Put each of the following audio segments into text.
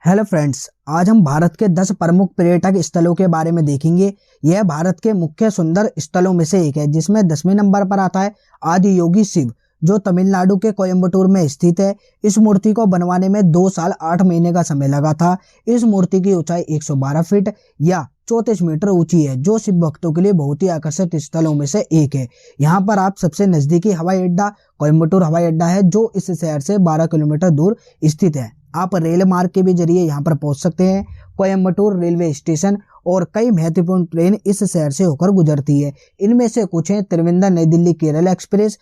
Hello friends, आज हम भारत के 10 प्रमुख पर्यटक स्थलों के बारे में देखेंगे। यह भारत के मुख्य सुंदर स्थलों में से एक है, जिसमें 10वें नंबर पर आता है आदि योगी शिव, जो तमिलनाडु के कोयम्बटूर में स्थित है। इस मूर्ति को बनवाने में 2 साल 8 महीने का समय लगा था। इस मूर्ति की ऊंचाई 112 फीट या 34 मीटर ऊंची है, जो शिव भक्तों के लिए बहुत ही आकर्षक स्थलों में से एक है। यहाँ पर आप सबसे नजदीकी हवाई अड्डा कोयम्बटूर हवाई अड्डा है, जो इस शहर से 12 किलोमीटर दूर स्थित है। आप रेल मार्ग के भी जरिए यहाँ पर पहुंच सकते हैं। कोयम्बटूर रेलवे स्टेशन और कई महत्वपूर्ण ट्रेन इस शहर से होकर गुजरती है। इनमें से कुछ हैं त्रिवेंद्र नई दिल्ली केरल एक्सप्रेस,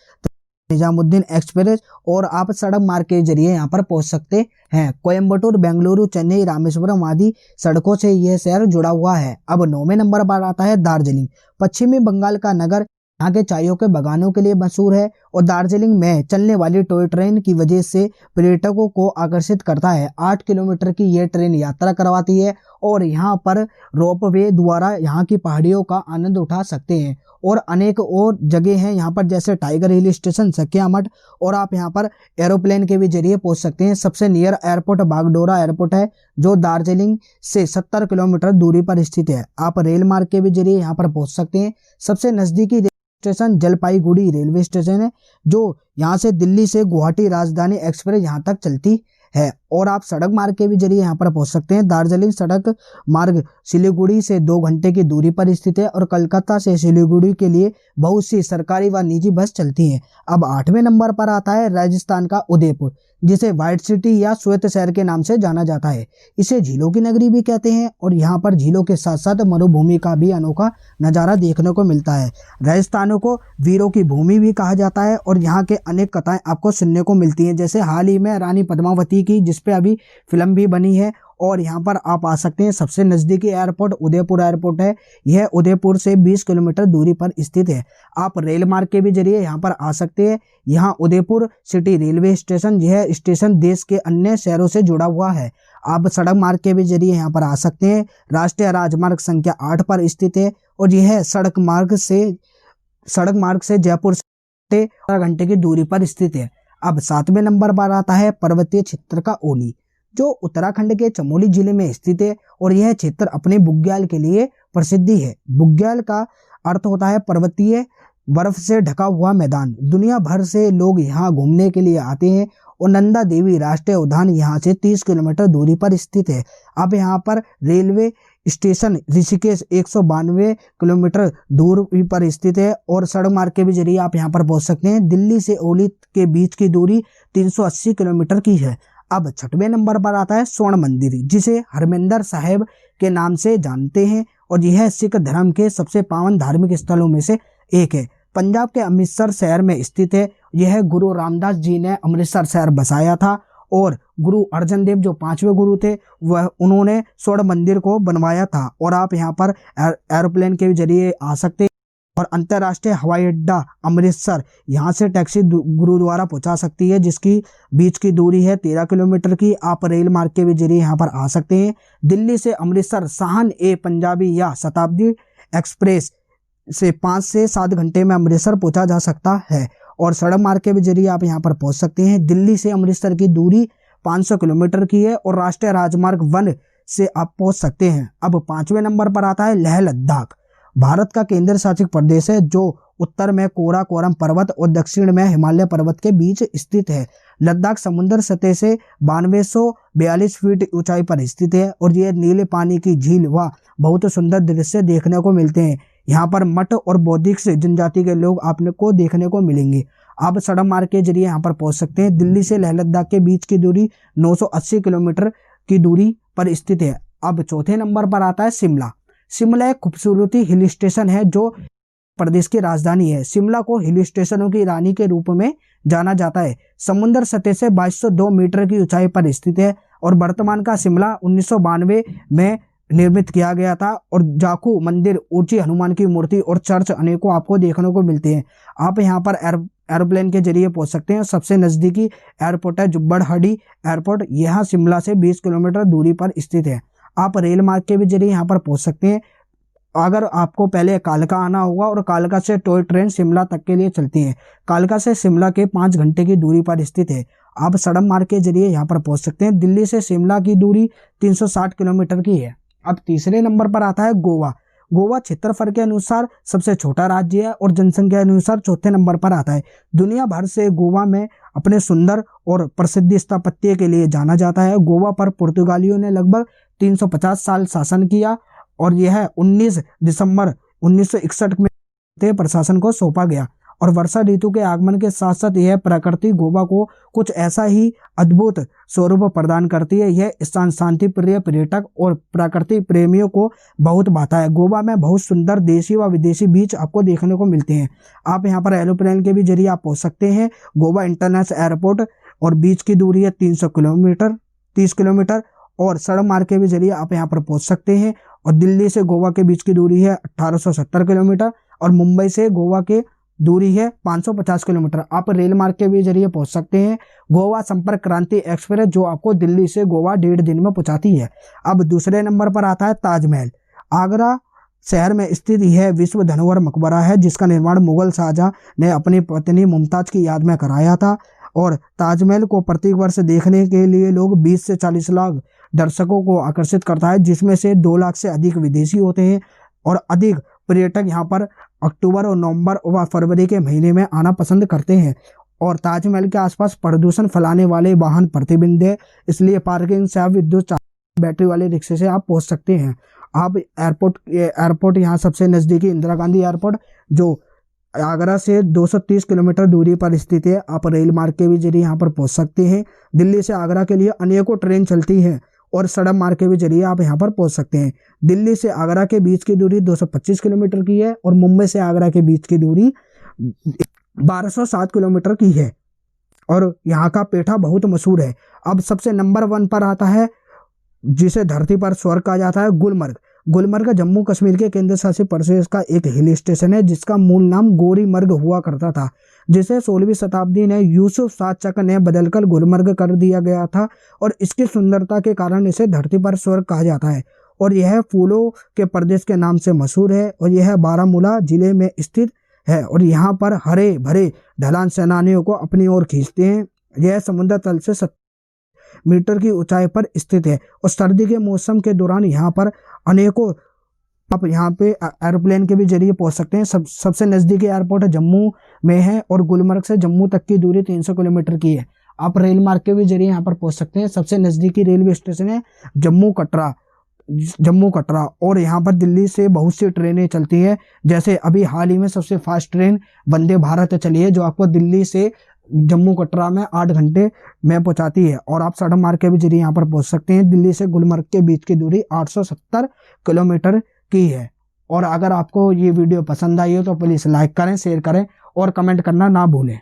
निजामुद्दीन एक्सप्रेस, और आप सड़क मार्ग के जरिए यहाँ पर पहुंच सकते हैं। कोयम्बटूर, बेंगलुरु, चेन्नई, रामेश्वरम आदि सड़कों से यह शहर जुड़ा हुआ है। अब 9वें नंबर पर आता है दार्जिलिंग। पश्चिमी बंगाल का नगर यहाँ के चायों के बागानों के लिए मशहूर है और दार्जिलिंग में चलने वाली टॉय ट्रेन की वजह से पर्यटकों को आकर्षित करता है। 8 किलोमीटर की यह ट्रेन यात्रा करवाती है और यहाँ पर रोपवे द्वारा यहाँ की पहाड़ियों का आनंद उठा सकते हैं। और अनेक और जगह हैं यहाँ पर, जैसे टाइगर हिल स्टेशन, सखिया मठ, और आप यहाँ पर एरोप्लेन के भी जरिए पहुंच सकते हैं। सबसे नियर एयरपोर्ट बागडोरा एयरपोर्ट है, जो दार्जिलिंग से 70 किलोमीटर दूरी पर स्थित है। आप रेल मार्ग के भी जरिए यहाँ पर पहुंच सकते हैं। सबसे नजदीकी स्टेशन जलपाईगुड़ी रेलवे स्टेशन है, जो यहाँ से दिल्ली से गुवाहाटी राजधानी एक्सप्रेस यहाँ तक चलती है। और आप सड़क मार्ग के भी जरिए यहाँ पर पहुंच सकते हैं। दार्जिलिंग सड़क मार्ग सिलीगुड़ी से 2 घंटे की दूरी पर स्थित है और कोलकाता से सिलीगुड़ी के लिए बहुत सी सरकारी व निजी बस चलती हैं। अब 8वें नंबर पर आता है राजस्थान का उदयपुर, जिसे व्हाइट सिटी या श्वेत शहर के नाम से जाना जाता है। इसे झीलों की नगरी भी कहते हैं और यहाँ पर झीलों के साथ साथ मरुभूमि का भी अनोखा नजारा देखने को मिलता है। राजस्थानों को वीरों की भूमि भी कहा जाता है और यहाँ के अनेक कथाएं आपको सुनने को मिलती हैं, जैसे हाल ही में रानी पद्मावती की, जिसपे अभी फिल्म भी बनी है। और यहाँ पर आप आ सकते हैं। सबसे नजदीकी एयरपोर्ट उदयपुर एयरपोर्ट है। यह उदयपुर से 20 किलोमीटर दूरी पर स्थित है। आप रेल मार्ग के भी जरिए यहाँ पर आ सकते हैं। यहाँ उदयपुर सिटी रेलवे स्टेशन, यह स्टेशन देश के अन्य शहरों से जुड़ा हुआ है। आप सड़क मार्ग के भी जरिए यहाँ पर आ सकते हैं। राष्ट्रीय राजमार्ग संख्या 8 पर स्थित है और यह सड़क मार्ग से जयपुर से 12 घंटे की दूरी पर स्थित है। अब 7वें नंबर पर आता है पर्वतीय क्षेत्र का ओली, जो उत्तराखंड के चमोली जिले में स्थित है और यह क्षेत्र अपने बुग्याल के लिए प्रसिद्ध है। बुग्याल का अर्थ होता है पर्वतीय बर्फ से ढका हुआ मैदान। दुनिया भर से लोग यहाँ घूमने के लिए आते हैं और नंदा देवी राष्ट्रीय उद्यान यहाँ से 30 किलोमीटर दूरी पर स्थित है। अब यहाँ पर रेलवे स्टेशन ऋषिकेश 192 किलोमीटर दूरी पर स्थित है और सड़क मार्ग के भी जरिए आप यहाँ पर पहुंच सकते हैं। दिल्ली से ओली के बीच की दूरी 380 किलोमीटर की है। अब 6वें नंबर पर आता है स्वर्ण मंदिर, जिसे हरमिंदर साहिब के नाम से जानते हैं और यह सिख धर्म के सबसे पावन धार्मिक स्थलों में से एक है। पंजाब के अमृतसर शहर में स्थित है। यह गुरु रामदास जी ने अमृतसर शहर बसाया था और गुरु अर्जन देव, जो 5वें गुरु थे, वह उन्होंने स्वर्ण मंदिर को बनवाया था। और आप यहाँ पर एरोप्लेन के जरिए आ सकते हैं। और अंतर्राष्ट्रीय हवाई अड्डा अमृतसर, यहाँ से टैक्सी गुरुद्वारा पहुंचा सकती है, जिसकी बीच की दूरी है 13 किलोमीटर की। आप रेल मार्ग के भी जरिए यहाँ पर आ सकते हैं। दिल्ली से अमृतसर साहन ए पंजाबी या शताब्दी एक्सप्रेस से 5 से 7 घंटे में अमृतसर पहुंचा जा सकता है और सड़क मार्ग के भी जरिए आप यहाँ पर पहुंच सकते हैं। दिल्ली से अमृतसर की दूरी 500 किलोमीटर की है और राष्ट्रीय राजमार्ग 1 से आप पहुंच सकते हैं। अब 5वें नंबर पर आता है लेह लद्दाख। भारत का केंद्र शासित प्रदेश है, जो उत्तर में कोराकोरम पर्वत और दक्षिण में हिमालय पर्वत के बीच स्थित है। लद्दाख समुद्र सतह से 9242 फीट ऊंचाई पर स्थित है और यह नीले पानी की झील व बहुत सुंदर दृश्य देखने को मिलते हैं। यहाँ पर मठ और बौद्धिक जनजाति के लोग आपको देखने को मिलेंगे। आप सड़क मार्ग के जरिए यहाँ पर पहुंच सकते हैं। दिल्ली से लेह लद्दाख के बीच की दूरी 980 किलोमीटर की दूरी पर स्थित है। अब 4थे नंबर पर आता है शिमला। शिमला एक खूबसूरती हिल स्टेशन है, जो प्रदेश की राजधानी है। शिमला को हिल स्टेशनों की रानी के रूप में जाना जाता है। समुद्र सतह से 2202 मीटर की ऊंचाई पर स्थित है और वर्तमान का शिमला 1992 में निर्मित किया गया था। और जाखू मंदिर, ऊंची हनुमान की मूर्ति और चर्च अनेकों आपको देखने को मिलते हैं। आप यहाँ पर एरोप्लेन के जरिए पहुंच सकते हैं। सबसे नजदीकी एयरपोर्ट है जुब्बड़हट्टी एयरपोर्ट, यह शिमला से 20 किलोमीटर दूरी पर स्थित है। आप रेल मार्ग के भी जरिए यहाँ पर पहुंच सकते हैं। अगर आपको पहले कालका आना होगा और कालका से टॉय ट्रेन शिमला तक के लिए चलती है। कालका से शिमला के 5 घंटे की दूरी पर स्थित है। आप सड़क मार्ग के जरिए यहाँ पर पहुंच सकते हैं। दिल्ली से शिमला की दूरी 360 किलोमीटर की है। अब तीसरे नंबर पर आता है गोवा। गोवा क्षेत्रफल के अनुसार सबसे छोटा राज्य है और जनसंख्या के अनुसार चौथे नंबर पर आता है। दुनिया भर से गोवा में अपने सुंदर और प्रसिद्ध स्थापत्य के लिए जाना जाता है। गोवा पर पुर्तगालियों ने लगभग 350 साल शासन किया और यह 19 दिसंबर 1961 में प्रशासन को सौंपा गया। और वर्षा ऋतु के आगमन के साथ साथ यह प्रकृति गोवा को कुछ ऐसा ही अद्भुत स्वरूप प्रदान करती है। यह स्थान शांति प्रिय पर्यटक और प्रकृति प्रेमियों को बहुत भाता है। गोवा में बहुत सुंदर देशी व विदेशी बीच आपको देखने को मिलते हैं। आप यहाँ पर एरोप्लेन के भी जरिए आप पहुँच सकते हैं। गोवा इंटरनेशनल एयरपोर्ट और बीच की दूरी है 30 किलोमीटर और सड़क मार्ग के भी जरिए आप यहाँ पर पहुँच सकते हैं। और दिल्ली से गोवा के बीच की दूरी है 1870 किलोमीटर और मुंबई से गोवा के दूरी है 550 किलोमीटर। आप रेल मार्ग के भी जरिए पहुंच सकते हैं। गोवा संपर्क क्रांति एक्सप्रेस जो आपको दिल्ली से गोवा 1.5 दिन में पहुंचाती है। अब दूसरे नंबर पर आता है ताजमहल। आगरा शहर में स्थित यह विश्व धरोहर मकबरा है जिसका निर्माण मुगल शाहजहां ने अपनी पत्नी मुमताज की याद में कराया था। और ताजमहल को प्रत्येक वर्ष देखने के लिए लोग 20 से 40 लाख दर्शकों को आकर्षित करता है, जिसमें से 2 लाख से अधिक विदेशी होते हैं और अधिक पर्यटक यहाँ पर अक्टूबर और नवंबर व फरवरी के महीने में आना पसंद करते हैं। और ताजमहल के आसपास प्रदूषण फैलाने वाले वाहन प्रतिबंधित है, इसलिए पार्किंग से आप विद्युत बैटरी वाले रिक्शे से आप पहुंच सकते हैं। आप एयरपोर्ट यहाँ सबसे नज़दीकी इंदिरा गांधी एयरपोर्ट जो आगरा से 230 किलोमीटर दूरी पर स्थित है। आप रेल मार्ग के भी जरिए यहाँ पर पहुँच सकते हैं। दिल्ली से आगरा के लिए अनेकों ट्रेन चलती हैं और सड़क मार्ग के भी जरिए आप यहाँ पर पहुंच सकते हैं। दिल्ली से आगरा के बीच की दूरी 225 किलोमीटर की है और मुंबई से आगरा के बीच की दूरी 1207 किलोमीटर की है। और यहाँ का पेठा बहुत मशहूर है। अब सबसे नंबर 1 पर आता है जिसे धरती पर स्वर्ग कहा जाता है, गुलमर्ग। गुलमर्ग जम्मू कश्मीर के केंद्र शासित प्रदेश का एक हिल स्टेशन है जिसका मूल नाम गोरीमर्ग हुआ करता था, जिसे 16वीं शताब्दी में यूसुफ शाह चक ने बदलकर गुलमर्ग कर दिया गया था। और इसकी सुंदरता के कारण इसे धरती पर स्वर्ग कहा जाता है। और यह फूलों के प्रदेश के नाम से मशहूर है और यह बारामूला जिले में स्थित है। और यहाँ पर हरे भरे ढलान सैलानियों को अपनी ओर खींचते हैं। यह समुद्र तल से 70 मीटर की ऊंचाई पर स्थित है और सर्दी के मौसम के दौरान यहाँ पर अनेकों आप यहाँ पे एरोप्लेन के भी जरिए पहुंच सकते हैं। सबसे नज़दीकी एयरपोर्ट जम्मू में है और गुलमर्ग से जम्मू तक की दूरी 300 किलोमीटर की है। आप रेल मार्ग के भी जरिए यहाँ पर पहुंच सकते हैं। सबसे नज़दीकी रेलवे स्टेशन है जम्मू कटरा और यहाँ पर दिल्ली से बहुत सी ट्रेनें चलती हैं। जैसे अभी हाल ही में सबसे फास्ट ट्रेन वंदे भारत चली है जो आपको दिल्ली से जम्मू कटरा में 8 घंटे में पहुंचाती है। और आप सड़क मार्ग के भी जरिए यहाँ पर पहुंच सकते हैं। दिल्ली से गुलमर्ग के बीच की दूरी 870 किलोमीटर की है। और अगर आपको ये वीडियो पसंद आई हो तो प्लीज़ लाइक करें, शेयर करें और कमेंट करना ना भूलें।